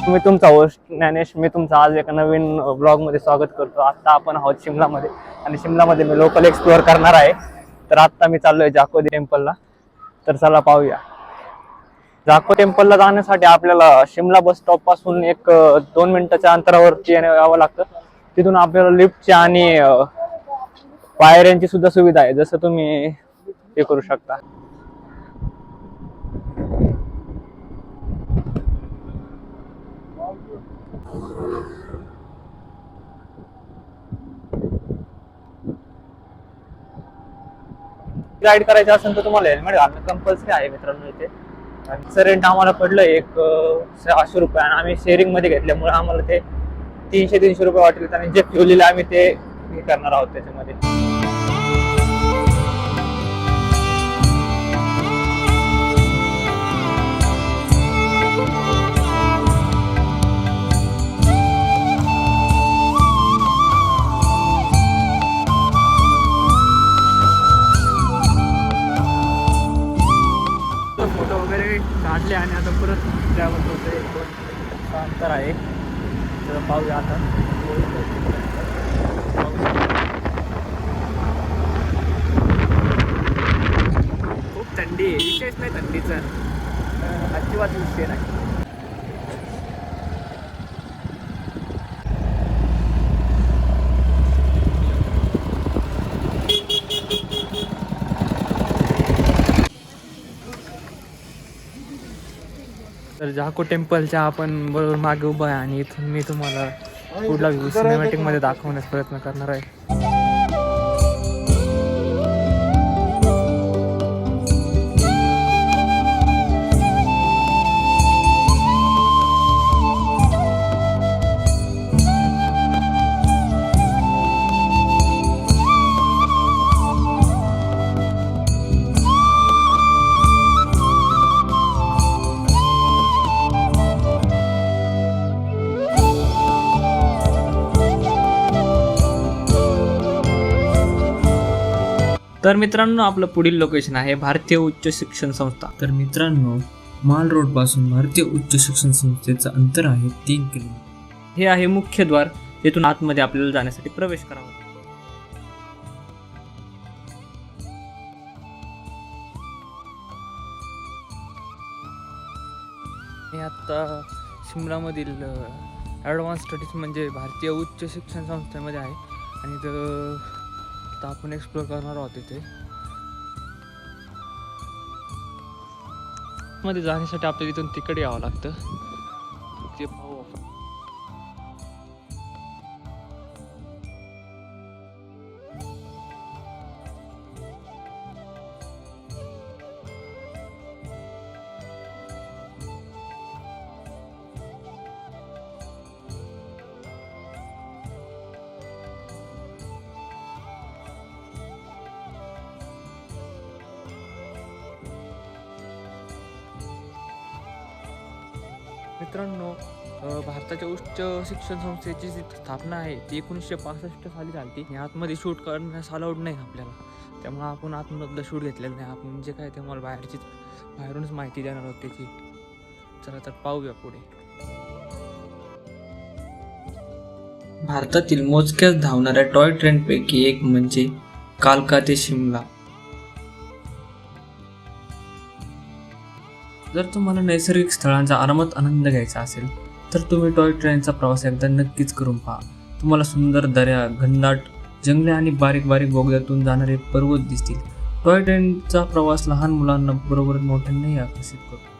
मी तुमचा होस्ट ज्ञानेश. मी तुमचं आज एका नवीन ब्लॉगमध्ये स्वागत करतो. आता आपण आहोत शिमलामध्ये आणि शिमलामध्ये मी लोकल एक्सप्लोअर करणार आहे. तर आत्ता मी चाललोय जाको टेम्पलला. तर चला पाहूया. जाको टेम्पलला जाण्यासाठी आपल्याला शिमला बस स्टॉप पासून एक 2 मिनिटाच्या अंतरावरती यावं लागतं. तिथून आपल्याला लिफ्टची आणि पायऱ्यांची सुद्धा सुविधा आहे, जसं तुम्ही हे करू शकता. गाईड करायचं असेल तर तुम्हाला हेल्मेट घालणं कंपल्सरी आहे मित्रांनो इथे. आणि रेंट आम्हाला पडलं एक 600 रुपये आणि आम्ही शेअरिंग मध्ये घेतल्यामुळे आम्हाला ते 300 रुपये वाटले. आणि जे फ्युल आम्ही ते हे करणार आहोत त्याच्यामध्ये. फोटो वगैरे काढले आणि आता परत ट्रॅव्हल होते. अंतर आहे तर पाहूया आता. खूप थंडी आहे, विशेष नाही थंडीचा अजिबात विषय नाही. तर जाको टेम्पलच्या आपण बरोबर मागे उभा आहे आणि इथून मी तुम्हाला पुढला व्ह्यू सिनेमॅटिक मध्ये दाखवण्याचा प्रयत्न करणार आहे. तर मित्रांनो, आपलं पुढील लोकेशन आहे भारतीय उच्च शिक्षण संस्था. तर मित्रांनो, माल रोड पासून भारतीय उच्च शिक्षण संस्थेचं अंतर आहे 3 किलोमीटर. हे आहे मुख्य द्वार. तिथून आतमध्ये आपल्याला जाण्यासाठी प्रवेश करावा. हे आता शिमलामधील ॲडव्हान्स स्टडीज म्हणजे भारतीय उच्च शिक्षण संस्थेमध्ये आहे आणि तर आपण एक्सप्लोर करणार आहोत. तिथे मध्ये जाण्यासाठी आपल्याला इथून तिकडे यावं लागतं. ते पाहू आपण. मित्रांनो, भारताच्या उच्च शिक्षण संस्थेची जी स्थापना आहे ती 1965 साली झाली. आणि आतमध्ये शूट करण्यास अलाउड नाही आपल्याला, त्यामुळे आपण आतमधलं शूट घेतलेलं नाही. आपण जे काय ते मला बाहेरूनच माहिती देणार आहोत त्याची. चला तर पाहूया पुढे. भारतातील मोजक्याच धावणाऱ्या टॉय ट्रेनपैकी एक म्हणजे कालका ते शिमला. जर तुम्हाला नैसर्गिक स्थळांचा आरामात आनंद घ्यायचा असेल तर तुम्ही टॉय ट्रेनचा प्रवास एकदा नक्कीच करून पहा. तुम्हाला सुंदर दऱ्या, घनदाट जंगले आणि बारीक बारीक बोगद्यातून जाणारे पर्वत दिसतील. टॉय ट्रेनचा प्रवास लहान मुलांना बरोबर मोठ्यांनाही आकर्षित करतो.